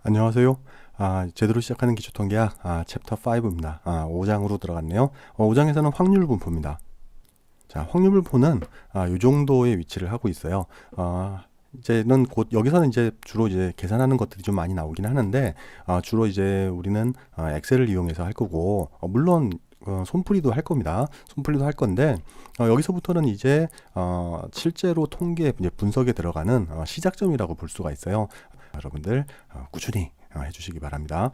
안녕하세요. 제대로 시작하는 기초통계학 챕터 5입니다. 5장으로 들어갔네요. 5장에서는 확률 분포입니다. 자, 확률 분포는 이 정도의 위치를 하고 있어요. 이제는 곧 여기서는 이제 주로 이제 계산하는 것들이 좀 많이 나오긴 하는데 주로 이제 우리는 엑셀을 이용해서 할 거고 물론 손풀이도 할 겁니다. 손풀이도 할 건데 여기서부터는 이제 실제로 통계 이제 분석에 들어가는 시작점이라고 볼 수가 있어요. 여러분들 꾸준히 해주시기 바랍니다.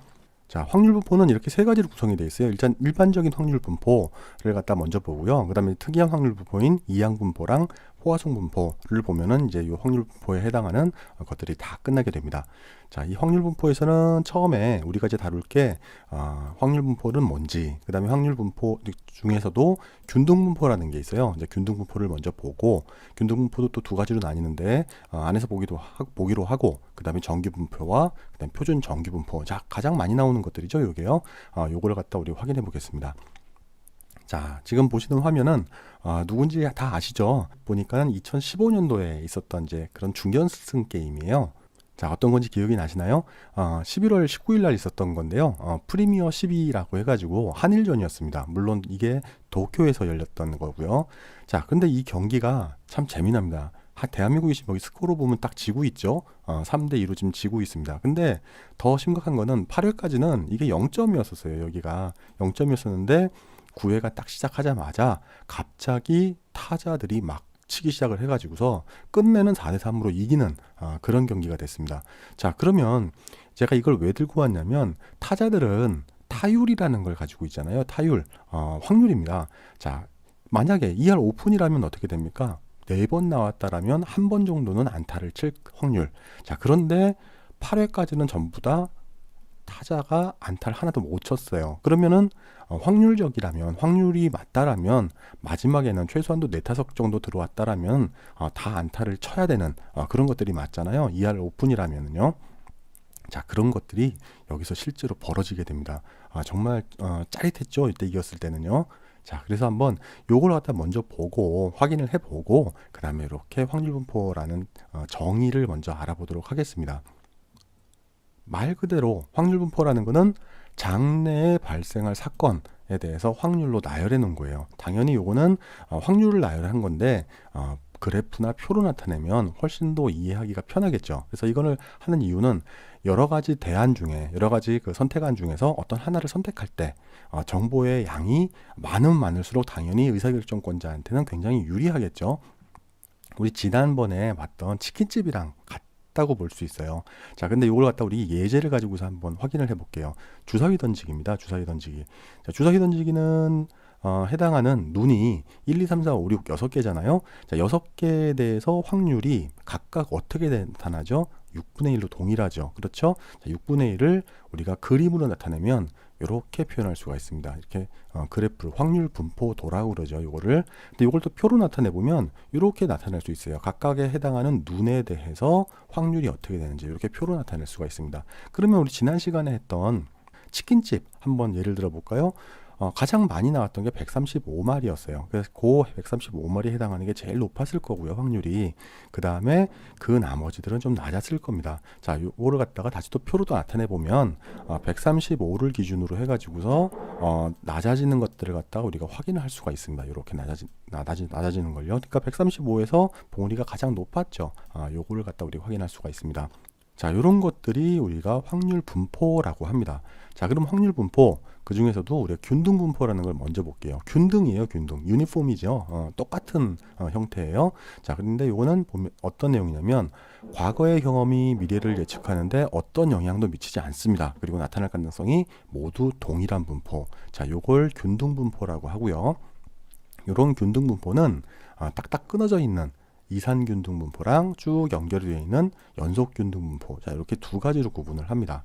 자, 확률 분포는 이렇게 세 가지로 구성이 되어 있어요. 일단 일반적인 확률 분포를 갖다 먼저 보고요. 그 다음에 특이한 확률 분포인 이항 분포랑 포화송 분포를 보면은 이제 이 확률 분포에 해당하는 것들이 다 끝나게 됩니다. 자, 이 확률 분포에서는 처음에 우리가 이제 다룰 게 확률 분포는 뭔지, 그 다음에 확률 분포 중에서도 균등 분포라는 게 있어요. 이제 균등 분포를 먼저 보고, 균등 분포도 또 두 가지로 나뉘는데 안에서 보기로 하고, 그 다음에 정규 분포와 그 다음에 표준 정규 분포. 자, 가장 많이 나오는 것들이죠, 요게요. 요거를 갖다 우리 확인해 보겠습니다. 자, 지금 보시는 화면은 누군지 다 아시죠? 보니까 2015년도에 있었던 이제 그런 중견승 게임이에요. 자, 어떤 건지 기억이 나시나요? 11월 19일 날 있었던 건데요. 프리미어 12라고 해가지고 한일전이었습니다. 물론 이게 도쿄에서 열렸던 거고요. 자, 근데 이 경기가 참 재미납니다. 대한민국이 여기 스코어로 보면 딱 지고 있죠. 3대2로 지금 지고 있습니다. 근데 더 심각한 거는 8회까지는 이게 0점이었었어요. 여기가 0점이었었는데 9회가 딱 시작하자마자 갑자기 타자들이 막 치기 시작을 해가지고서 끝내는 4대3으로 이기는 그런 경기가 됐습니다. 자, 그러면 제가 이걸 왜 들고 왔냐면 타자들은 타율이라는 걸 가지고 있잖아요. 타율, 확률입니다. 자, 만약에 2할 오픈이라면 어떻게 됩니까? 4번 나왔다라면 한 번 정도는 안타를 칠 확률. 자, 그런데 8회까지는 전부 다 타자가 안타를 하나도 못 쳤어요. 그러면은 확률적이라면, 확률이 맞다라면 마지막에는 최소한도 4타석 정도 들어왔다라면 다 안타를 쳐야 되는 그런 것들이 맞잖아요. 2할 오픈이라면은요. 자, 그런 것들이 여기서 실제로 벌어지게 됩니다. 정말 짜릿했죠. 이때 이겼을 때는요. 자, 그래서 한번 요걸 갖다 먼저 보고 확인을 해보고 그 다음에 이렇게 확률 분포라는 정의를 먼저 알아보도록 하겠습니다. 말 그대로 확률 분포라는 것은 장래에 발생할 사건에 대해서 확률로 나열해 놓은 거예요. 당연히 요거는 확률을 나열한 건데 그래프나 표로 나타내면 훨씬 더 이해하기가 편하겠죠. 그래서 이거를 하는 이유는 여러 가지 대안 중에, 여러 가지 그 선택안 중에서 어떤 하나를 선택할 때 정보의 양이 많을수록 당연히 의사결정권자한테는 굉장히 유리하겠죠. 우리 지난번에 봤던 치킨집이랑 같다고 볼 수 있어요. 자, 근데 이걸 갖다 우리 예제를 가지고서 한번 확인을 해볼게요. 주사위 던지기입니다. 주사위 던지기. 자, 주사위 던지기는 해당하는 눈이 1, 2, 3, 4, 5, 6, 6개잖아요. 자, 6개에 대해서 확률이 각각 어떻게 나타나죠? 6분의 1로 동일하죠. 그렇죠? 자, 6분의 1을 우리가 그림으로 나타내면 이렇게 표현할 수가 있습니다. 이렇게 그래프를 확률 분포도라고 그러죠. 이거를. 근데 이걸 또 표로 나타내 보면 이렇게 나타낼 수 있어요. 각각에 해당하는 눈에 대해서 확률이 어떻게 되는지 이렇게 표로 나타낼 수가 있습니다. 그러면 우리 지난 시간에 했던 치킨집 한번 예를 들어 볼까요? 가장 많이 나왔던 게 135마리였어요. 그래서 그 135마리에 해당하는 게 제일 높았을 거고요, 확률이. 그 다음에 그 나머지들은 좀 낮았을 겁니다. 자, 요거를 갖다가 다시 또 표로도 나타내 보면 135를 기준으로 해가지고서 낮아지는 것들을 갖다가 우리가 확인을 할 수가 있습니다. 이렇게 낮아지는 걸요. 그러니까 135에서 봉우리가 가장 높았죠. 요거를 갖다 우리가 확인할 수가 있습니다. 자, 이런 것들이 우리가 확률 분포라고 합니다. 자, 그럼 확률 분포 그 중에서도 우리가 균등 분포라는 걸 먼저 볼게요. 균등이에요, 균등. 유니폼이죠. 똑같은 형태예요. 자, 그런데 이거는 보면 어떤 내용이냐면 과거의 경험이 미래를 예측하는데 어떤 영향도 미치지 않습니다. 그리고 나타날 가능성이 모두 동일한 분포. 자, 요걸 균등 분포라고 하고요. 이런 균등 분포는 딱딱 끊어져 있는 이산균등 분포랑 쭉 연결이 되어 있는 연속균등 분포. 자, 이렇게 두 가지로 구분을 합니다.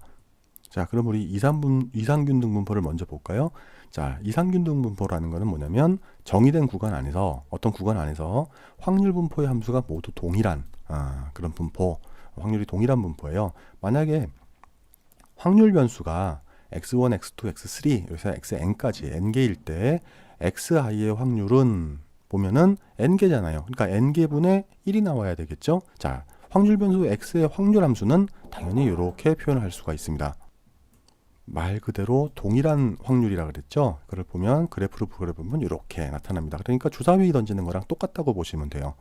자, 그럼 우리 이산균등 분포를 먼저 볼까요? 자, 이산균등 분포라는 것은 뭐냐면 정의된 구간 안에서 어떤 구간 안에서 확률 분포의 함수가 모두 동일한 그런 분포, 확률이 동일한 분포예요. 만약에 확률 변수가 x1, x2, x3, 여기서 xn까지 n개일 때 xi의 확률은 보면은 n개잖아요. 그러니까 n개분의 1이 나와야 되겠죠. 자, 확률 변수 x의 확률 함수는 당연히 이렇게 표현할 수가 있습니다. 말 그대로 동일한 확률이라 그랬죠. 그걸 보면 그래프를 보면 이렇게 나타납니다. 그러니까 주사위 던지는 거랑 똑같다고 보시면 돼요.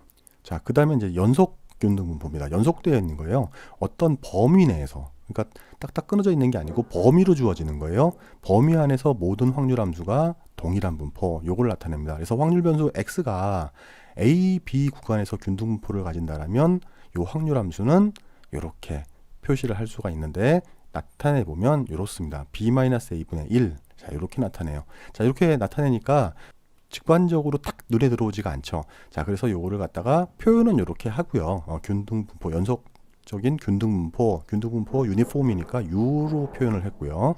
자, 그 다음에 이제 연속 균등분포입니다. 연속되어 있는 거예요. 어떤 범위 내에서, 그러니까 딱딱 끊어져 있는 게 아니고 범위로 주어지는 거예요. 범위 안에서 모든 확률 함수가 동일한 분포, 요걸 나타냅니다. 그래서 확률 변수 x가 a, b 구간에서 균등분포를 가진다라면 요 확률 함수는 이렇게 표시를 할 수가 있는데, 나타내 보면 이렇습니다. b-a분의 1. 자, 이렇게 나타내요. 자, 이렇게 나타내니까 직관적으로 딱 눈에 들어오지가 않죠. 자, 그래서 요거를 갖다가 표현은 이렇게 하고요. 균등분포, 연속적인 균등분포 유니폼이니까 U로 표현을 했고요.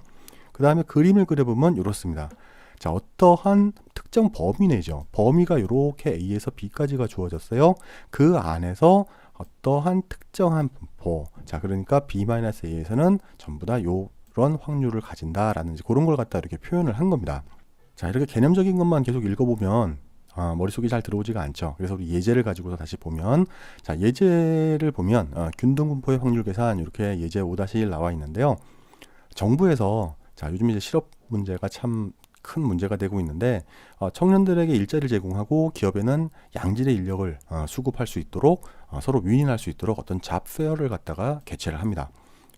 그 다음에 그림을 그려보면 이렇습니다. 자, 어떠한 특정 범위 내죠. 범위가 이렇게 A에서 B까지가 주어졌어요. 그 안에서 어떠한 특정한 분포, 자, 그러니까 b-a에서는 전부 다 요런 확률을 가진다라는 그런 걸 갖다 이렇게 표현을 한 겁니다. 자, 이렇게 개념적인 것만 계속 읽어보면 머릿속이 잘 들어오지가 않죠. 그래서 우리 예제를 가지고서 다시 보면, 자, 예제를 보면 균등분포의 확률 계산, 이렇게 예제 5-1 나와 있는데요. 정부에서, 자, 요즘 이제 실업 문제가 참 큰 문제가 되고 있는데, 청년들에게 일자리를 제공하고 기업에는 양질의 인력을 수급할 수 있도록, 서로 윈윈할 수 있도록 어떤 잡페어를 갖다가 개최를 합니다.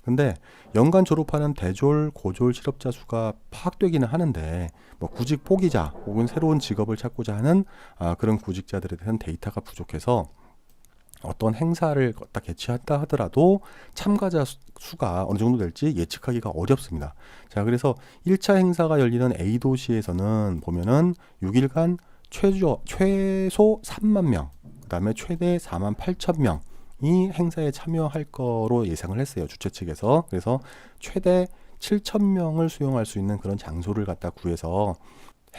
근데 연간 졸업하는 대졸, 고졸 실업자 수가 파악되기는 하는데, 뭐 구직 포기자 혹은 새로운 직업을 찾고자 하는 그런 구직자들에 대한 데이터가 부족해서 어떤 행사를 딱 개최한다 하더라도 참가자 수가 어느 정도 될지 예측하기가 어렵습니다. 자, 그래서 1차 행사가 열리는 A 도시에서는 보면은 6일간 최소 3만 명, 그 다음에 최대 4만 8천 명이 행사에 참여할 거로 예상을 했어요. 주최 측에서. 그래서 최대 7천 명을 수용할 수 있는 그런 장소를 갖다 구해서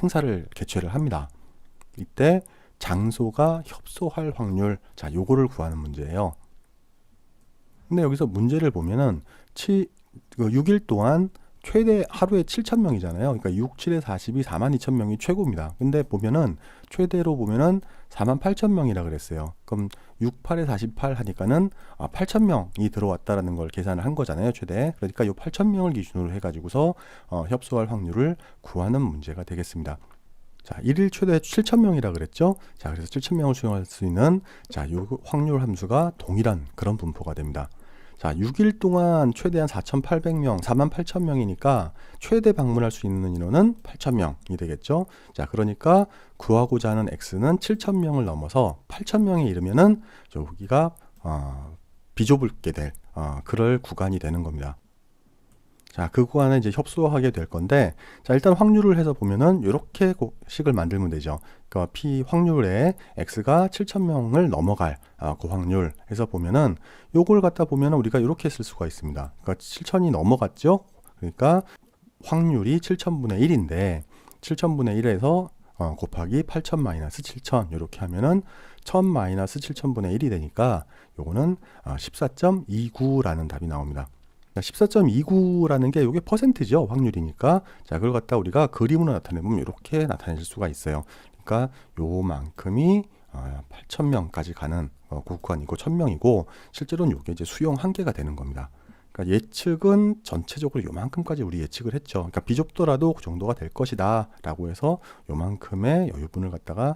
행사를 개최를 합니다. 이때 장소가 협소할 확률, 자, 요거를 구하는 문제예요. 근데 여기서 문제를 보면은 6일 동안 최대 하루에 7,000명이잖아요. 그러니까 6, 7에 42, 42,000명이 최고입니다. 근데 보면은 최대로 보면은 48,000명이라 그랬어요. 그럼 6, 8에 48 하니까는 8,000명이 들어왔다라는 걸 계산을 한 거잖아요, 최대. 그러니까 이 8,000명을 기준으로 해가지고서 협소할 확률을 구하는 문제가 되겠습니다. 자, 1일 최대 7,000명이라 그랬죠. 자, 그래서 7,000명을 수용할 수 있는, 자, 요 확률 함수가 동일한 그런 분포가 됩니다. 자, 6일 동안 최대한 4,800명, 48,000명이니까 최대 방문할 수 있는 인원은 8,000명이 되겠죠. 자, 그러니까 구하고자 하는 X는 7,000명을 넘어서 8,000명에 이르면은 여기가 비좁게 될 그럴 구간이 되는 겁니다. 자, 그 구간에 이제 협소하게 될 건데, 자, 일단 확률을 해서 보면은 이렇게 식을 만들면 되죠. 그러니까 P 확률에 X가 7,000명을 넘어갈 그 확률 해서 보면은 요걸 갖다 보면은 우리가 이렇게 쓸 수가 있습니다. 그러니까 7,000이 넘어갔죠. 그러니까 확률이 7,000분의 1인데 7,000분의 1에서 곱하기 8,000 마이너스 7,000 이렇게 하면은 1,000 마이너스 7,000분의 1이 되니까 요거는 14.29라는 답이 나옵니다. 14.29라는 게 이게 퍼센트죠. 확률이니까. 자, 그걸 갖다 우리가 그림으로 나타내보면 이렇게 나타낼 수가 있어요. 그러니까 요만큼이 8,000명까지 가는 구간이고 1,000명이고 실제로는 이게 이제 수용 한계가 되는 겁니다. 그러니까 예측은 전체적으로 요만큼까지 우리 예측을 했죠. 그러니까 비좁더라도 그 정도가 될 것이다 라고 해서 요만큼의 여유분을 갖다가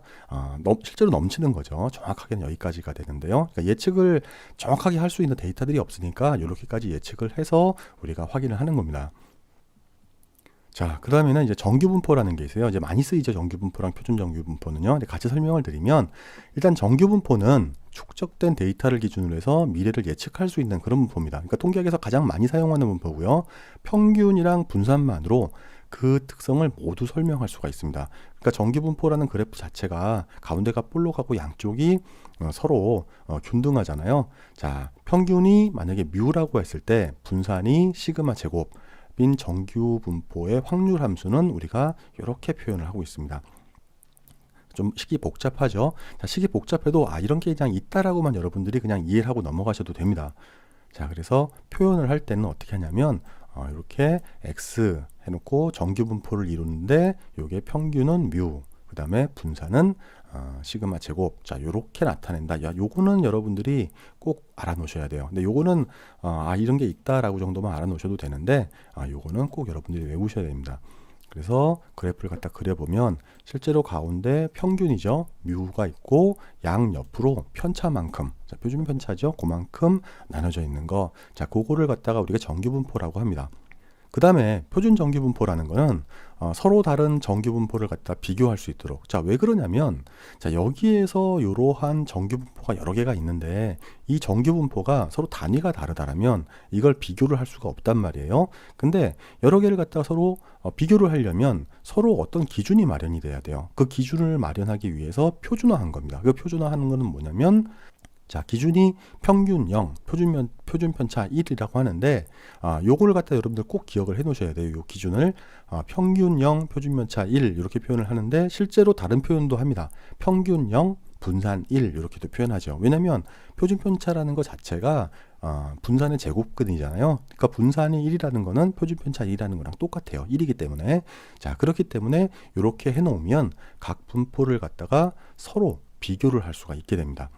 실제로 넘치는 거죠. 정확하게는 여기까지가 되는데요. 그러니까 예측을 정확하게 할 수 있는 데이터들이 없으니까 이렇게까지 예측을 해서 우리가 확인을 하는 겁니다. 자, 그 다음에는 이제 정규분포라는 게 있어요. 이제 많이 쓰이죠. 정규분포랑 표준정규분포는요. 같이 설명을 드리면, 일단 정규분포는 축적된 데이터를 기준으로 해서 미래를 예측할 수 있는 그런 분포입니다. 그러니까 통계학에서 가장 많이 사용하는 분포고요. 평균이랑 분산만으로 그 특성을 모두 설명할 수가 있습니다. 그러니까 정규분포라는 그래프 자체가 가운데가 볼록하고 양쪽이 서로 균등하잖아요. 자, 평균이 만약에 뮤라고 했을 때 분산이 시그마 제곱 빈 정규 분포의 확률 함수는 우리가 이렇게 표현을 하고 있습니다. 좀 식이 복잡하죠. 자, 식이 복잡해도 이런 게 그냥 있다라고만 여러분들이 그냥 이해를 하고 넘어가셔도 됩니다. 자, 그래서 표현을 할 때는 어떻게 하냐면 이렇게 X 해놓고 정규 분포를 이루는데 요게 평균은 뮤, 그 다음에 분산은 시그마 제곱. 자, 요렇게 나타낸다. 야, 요거는 여러분들이 꼭 알아놓으셔야 돼요. 근데 요거는 이런 게 있다라고 정도만 알아놓으셔도 되는데 요거는 꼭 여러분들이 외우셔야 됩니다. 그래서 그래프를 갖다 그려보면 실제로 가운데 평균이죠. 뮤가 있고 양 옆으로 편차만큼, 자, 표준 편차죠. 그만큼 나눠져 있는 거. 자, 그거를 갖다가 우리가 정규분포라고 합니다. 그 다음에 표준 정규분포라는 거는 서로 다른 정규분포를 갖다 비교할 수 있도록. 자, 왜 그러냐면, 자, 여기에서 이러한 정규분포가 여러 개가 있는데 이 정규분포가 서로 단위가 다르다라면 이걸 비교를 할 수가 없단 말이에요. 근데 여러 개를 갖다가 서로 비교를 하려면 서로 어떤 기준이 마련이 돼야 돼요. 그 기준을 마련하기 위해서 표준화한 겁니다. 그 표준화하는 거는 뭐냐면, 자, 기준이 평균 0, 표준 편차 1이라고 하는데, 요거를 갖다 여러분들 꼭 기억을 해 놓으셔야 돼요. 요 기준을. 평균 0, 표준 편차 1 이렇게 표현을 하는데 실제로 다른 표현도 합니다. 평균 0, 분산 1 이렇게도 표현하죠. 왜냐면 표준 편차라는 것 자체가 분산의 제곱근이잖아요. 그러니까 분산이 1이라는 거는 표준 편차 2라는 거랑 똑같아요. 1이기 때문에. 자, 그렇기 때문에 이렇게 해 놓으면 각 분포를 갖다가 서로 비교를 할 수가 있게 됩니다.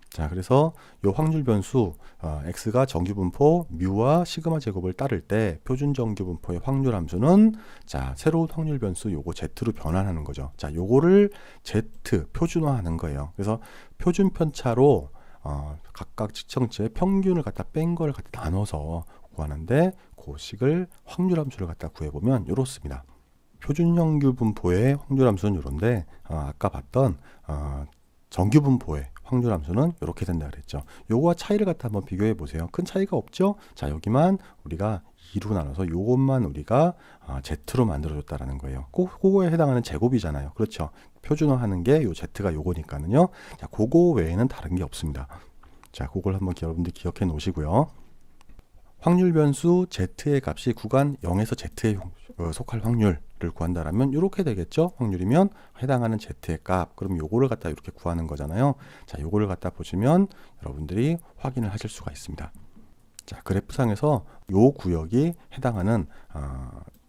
자, 그래서 요 확률 변수 x가 정규분포 뮤와 시그마 제곱을 따를 때 표준 정규분포의 확률 함수는, 자, 새로운 확률 변수 요거 z로 변환하는 거죠. 자, 요거를 z 표준화하는 거예요. 그래서 표준 편차로 각각 측정치의 평균을 갖다 뺀 걸 갖다 나눠서 구하는데 그 식을 확률 함수를 갖다 구해보면 요렇습니다. 표준 정규분포의 확률 함수는 요런데 아까 봤던 정규분포의 확률 함수는 이렇게 된다 그랬죠. 요거와 차이를 갖다 한번 비교해 보세요. 큰 차이가 없죠? 자, 여기만 우리가 2로 나눠서 요것만 우리가 z로 만들어줬다라는 거예요. 그거에 해당하는 제곱이잖아요. 그렇죠? 표준화하는 게 요 z가 요거니까는요. 자, 그거 외에는 다른 게 없습니다. 자, 그걸 한번 여러분들 기억해 놓으시고요. 확률 변수 z의 값이 구간 0에서 z에 속할 확률을 구한다라면 이렇게 되겠죠. 확률이면 해당하는 z의 값. 그럼 요거를 갖다 이렇게 구하는 거잖아요. 자, 요거를 갖다 보시면 여러분들이 확인을 하실 수가 있습니다. 자, 그래프상에서 요 구역이 해당하는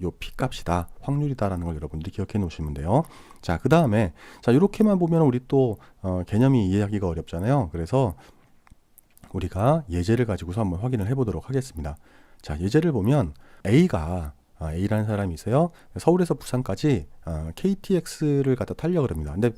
요 p 값이다, 확률이다라는 걸 여러분들이 기억해 놓으시면 돼요. 자, 그 다음에 자, 이렇게만 보면 우리 또 개념이 이해하기가 어렵잖아요. 그래서 우리가 예제를 가지고서 한번 확인을 해보도록 하겠습니다. 자, 예제를 보면 A라는 사람이 있어요. 서울에서 부산까지 KTX를 갖다 타려고 합니다. 근데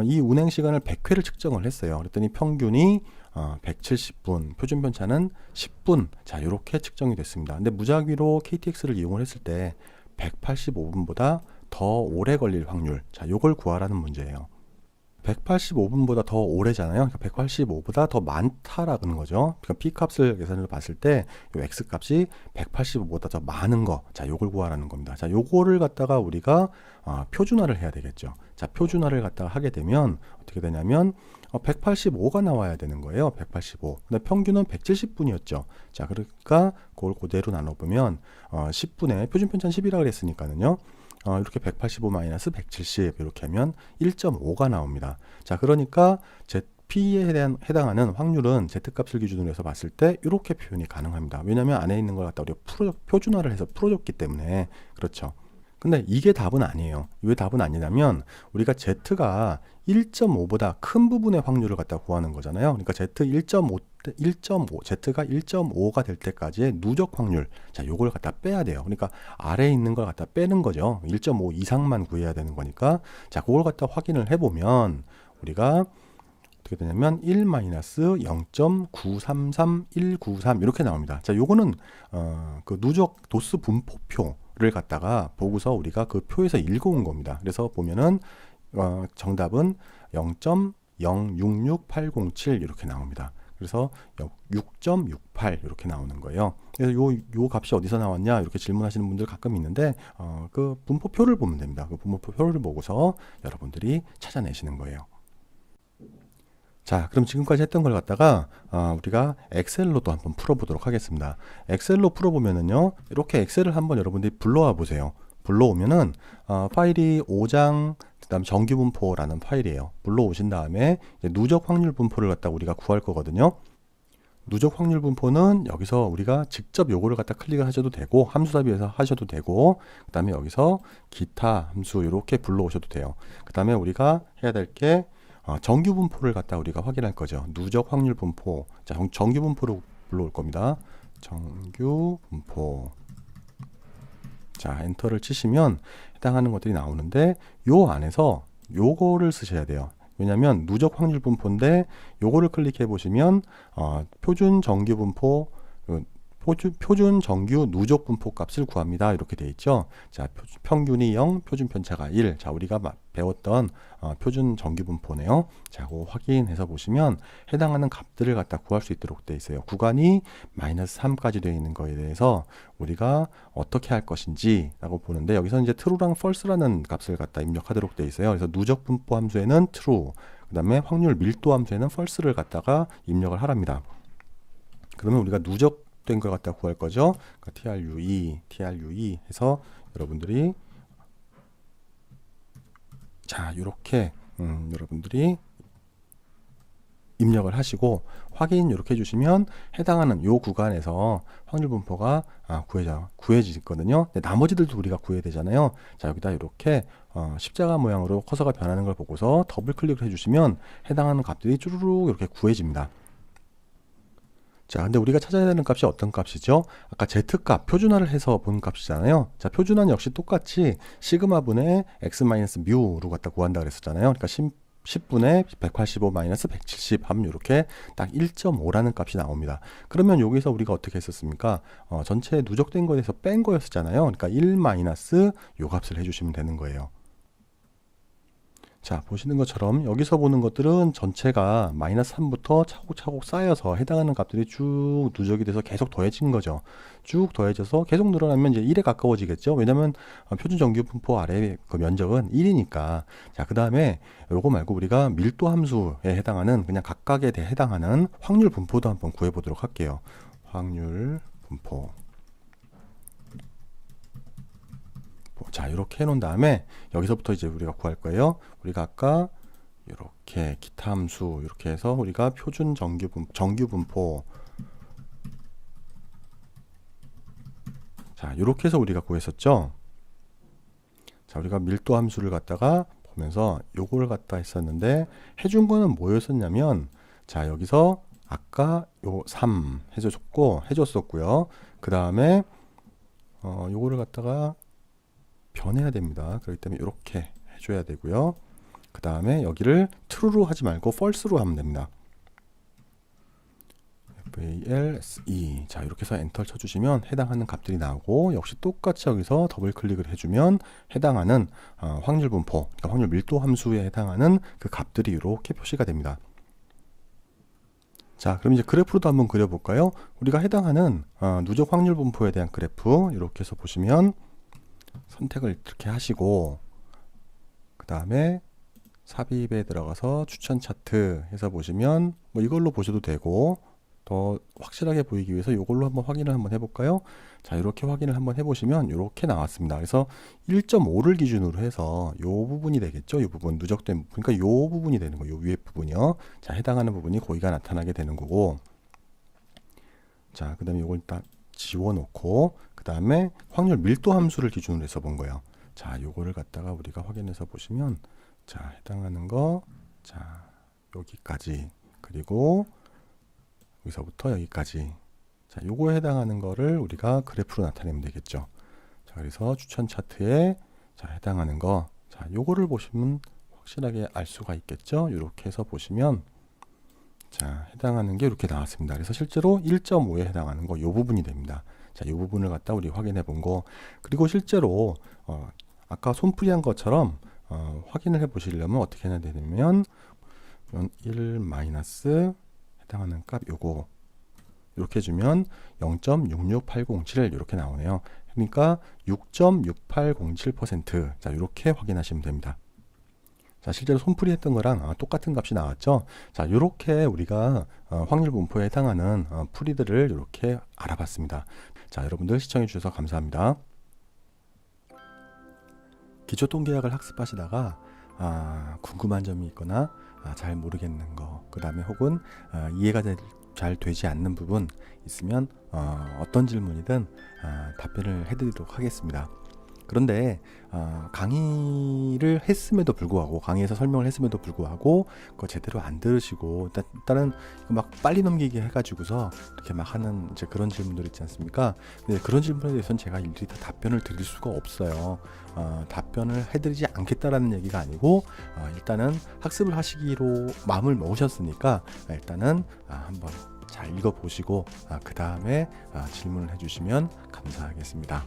이 운행 시간을 100회를 측정을 했어요. 그랬더니 평균이 170분, 표준 편차는 10분. 자, 이렇게 측정이 됐습니다. 근데 무작위로 KTX를 이용을 했을 때 185분보다 더 오래 걸릴 확률. 자, 요걸 구하라는 문제예요. 185분보다 더 오래잖아요. 그러니까 185보다 더 많다라는 거죠. 그러니까 p 값을 계산을 봤을 때 이 x 값이 185보다 더 많은 거. 자, 요걸 구하라는 겁니다. 자, 요거를 갖다가 우리가 표준화를 해야 되겠죠. 자, 표준화를 갖다가 하게 되면 어떻게 되냐면 185가 나와야 되는 거예요. 185. 근데 평균은 170분이었죠. 자, 그러니까 그걸 그대로 나눠보면 10분에 표준 편차는 10이라고 그랬으니까는요. 이렇게 185-170 이렇게 하면 1.5가 나옵니다. 자, 그러니까 P에 해당하는 확률은 Z값을 기준으로 해서 봤을 때 이렇게 표현이 가능합니다. 왜냐하면 안에 있는 걸 갖다 우리가 표준화를 해서 풀어줬기 때문에. 그렇죠. 근데 이게 답은 아니에요. 왜 답은 아니냐면 우리가 Z가 1.5보다 큰 부분의 확률을 갖다 구하는 거잖아요. 그러니까 Z가 1.5가 될 때까지의 누적 확률. 자, 요걸 갖다 빼야 돼요. 그러니까 아래에 있는 걸 갖다 빼는 거죠. 1.5 이상만 구해야 되는 거니까. 자, 그걸 갖다 확인을 해보면 우리가 어떻게 되냐면 1-0.933193 이렇게 나옵니다. 자, 요거는 그 누적 도수 분포표를 갖다가 보고서 우리가 그 표에서 읽어온 겁니다. 그래서 보면은 정답은 0.066807 이렇게 나옵니다. 그래서 6.68 이렇게 나오는 거예요. 그래서 요 값이 어디서 나왔냐 이렇게 질문하시는 분들 가끔 있는데 그 분포표를 보면 됩니다. 그 분포표를 보고서 여러분들이 찾아내시는 거예요. 자, 그럼 지금까지 했던 걸 갖다가 우리가 엑셀로도 한번 풀어보도록 하겠습니다. 엑셀로 풀어보면은요, 이렇게 엑셀을 한번 여러분들이 불러와 보세요. 불러오면은 파일이 5장 그다음 정규분포라는 파일이에요. 불러오신 다음에 이제 누적 확률 분포를 갖다 우리가 구할 거거든요. 누적 확률 분포는 여기서 우리가 직접 요거를 갖다 클릭을 하셔도 되고 함수 답입에서 하셔도 되고, 그 다음에 여기서 기타 함수 이렇게 불러오셔도 돼요. 그 다음에 우리가 해야 될 게 정규 분포를 갖다 우리가 확인할 거죠. 누적 확률 분포. 자, 정규 분포로 불러올 겁니다. 정규 분포. 자, 엔터를 치시면 해당하는 것들이 나오는데 요 안에서 요거를 쓰셔야 돼요. 왜냐면 누적 확률 분포인데 요거를 클릭해 보시면 표준 정규 분포 표준 정규 누적 분포 값을 구합니다. 이렇게 되어 있죠. 자, 평균이 0, 표준 편차가 1. 자, 우리가 배웠던 표준 정규 분포네요. 자, 그거 확인해서 보시면 해당하는 값들을 갖다 구할 수 있도록 되어 있어요. 구간이 -3까지 되어 있는 거에 대해서 우리가 어떻게 할 것인지 라고 보는데, 여기서 이제 true랑 false라는 값을 갖다 입력하도록 되어 있어요. 그래서 누적 분포 함수에는 true, 그 다음에 확률 밀도 함수에는 false를 갖다가 입력을 하랍니다. 그러면 우리가 누적 된 걸 갖다 구할 거죠. 그러니까 true 해서 여러분들이 자, 이렇게 여러분들이 입력을 하시고 확인 이렇게 해주시면 해당하는 요 구간에서 확률 분포가 구해지거든요. 근데 나머지들도 우리가 구해야 되잖아요. 자, 여기다 이렇게 십자가 모양으로 커서가 변하는 걸 보고서 더블 클릭을 해주시면 해당하는 값들이 쭈루룩 이렇게 구해집니다. 자, 근데 우리가 찾아야 되는 값이 어떤 값이죠? 아까 Z값, 표준화를 해서 본 값이잖아요. 자, 표준화는 역시 똑같이 시그마분의 x-뮤로 갖다 구한다 그랬었잖아요. 그러니까 10분의 185-170 하면 이렇게 딱 1.5라는 값이 나옵니다. 그러면 여기서 우리가 어떻게 했었습니까? 전체 누적된 거에 대해서 뺀 거였었잖아요. 그러니까 1 마이너스 요 값을 해주시면 되는 거예요. 자, 보시는 것처럼 여기서 보는 것들은 전체가 -3부터 차곡차곡 쌓여서 해당하는 값들이 쭉 누적이 돼서 계속 더해진 거죠. 쭉 더해져서 계속 늘어나면 이제 1에 가까워지겠죠. 왜냐면 표준 정규 분포 아래 그 면적은 1이니까. 자, 그 다음에 요거 말고 우리가 밀도 함수에 해당하는 그냥 각각에 대해 해당하는 확률 분포도 한번 구해 보도록 할게요. 확률 분포. 자, 이렇게 해놓은 다음에 여기서부터 이제 우리가 구할 거예요. 우리가 아까 이렇게 기타 함수 이렇게 해서 우리가 표준 정규 분포, 자, 이렇게 해서 우리가 구했었죠. 자, 우리가 밀도 함수를 갖다가 보면서 요거를 갖다 했었는데 해준 거는 뭐였었냐면, 자, 여기서 아까 요 3 해줬었고요. 그 다음에 요거를 갖다가 변해야 됩니다. 그렇기 때문에 이렇게 해줘야 되고요. 그 다음에 여기를 true로 하지 말고 false로 하면 됩니다. false. 자, 이렇게 해서 엔터 쳐주시면 해당하는 값들이 나오고, 역시 똑같이 여기서 더블 클릭을 해주면 해당하는 확률 분포, 그러니까 확률 밀도 함수에 해당하는 그 값들이 이렇게 표시가 됩니다. 자, 그럼 이제 그래프로도 한번 그려볼까요? 우리가 해당하는 누적 확률 분포에 대한 그래프 이렇게 해서 보시면 선택을 이렇게 하시고, 그 다음에 삽입에 들어가서 추천 차트 해서 보시면 뭐 이걸로 보셔도 되고, 더 확실하게 보이기 위해서 이걸로 한번 확인을 한번 해볼까요? 자, 이렇게 확인을 한번 해보시면 이렇게 나왔습니다. 그래서 1.5를 기준으로 해서 이 부분이 되겠죠. 이 부분 누적된, 그러니까 이 부분이 되는 거예요. 이 위에 부분이요. 자, 해당하는 부분이 거기가 나타나게 되는 거고, 자, 그 다음에 이걸 딱 지워놓고, 그 다음에 확률 밀도 함수를 기준으로 해서 본 거예요. 자, 요거를 갖다가 우리가 확인해서 보시면, 자, 해당하는 거, 자, 여기까지, 그리고 여기서부터 여기까지. 자, 요거에 해당하는 거를 우리가 그래프로 나타내면 되겠죠. 자, 그래서 추천 차트에 자, 해당하는 거, 자, 요거를 보시면 확실하게 알 수가 있겠죠. 이렇게 해서 보시면, 자, 해당하는 게 이렇게 나왔습니다. 그래서 실제로 1.5에 해당하는 거 요 부분이 됩니다. 자, 이 부분을 갖다 우리 확인해 본 거, 그리고 실제로 아까 손풀이한 것처럼 확인을 해 보시려면 어떻게 해야 되냐면 1 마이너스 해당하는 값 요거 이렇게 해주면 0.66807 이렇게 나오네요. 그러니까 6.6807%. 자, 이렇게 확인하시면 됩니다. 자, 실제로 손풀이 했던 거랑 똑같은 값이 나왔죠. 자, 이렇게 우리가 확률 분포에 해당하는 풀이들을 이렇게 알아봤습니다. 자, 여러분들 시청해 주셔서 감사합니다. 기초통계학을 학습하시다가 궁금한 점이 있거나 잘 모르겠는 거, 그 다음에 혹은 이해가 잘 되지 않는 부분 있으면 어떤 질문이든 답변을 해드리도록 하겠습니다. 그런데 강의를 했음에도 불구하고, 강의에서 설명을 했음에도 불구하고 그거 제대로 안 들으시고 일단은 막 빨리 넘기기 해가지고서 이렇게 막 하는 이제 그런 질문들 있지 않습니까? 근데 그런 질문에 대해서는 제가 일일이 다 답변을 드릴 수가 없어요. 답변을 해드리지 않겠다라는 얘기가 아니고, 일단은 학습을 하시기로 마음을 먹으셨으니까 일단은 한번 잘 읽어보시고 그 다음에 질문을 해주시면 감사하겠습니다.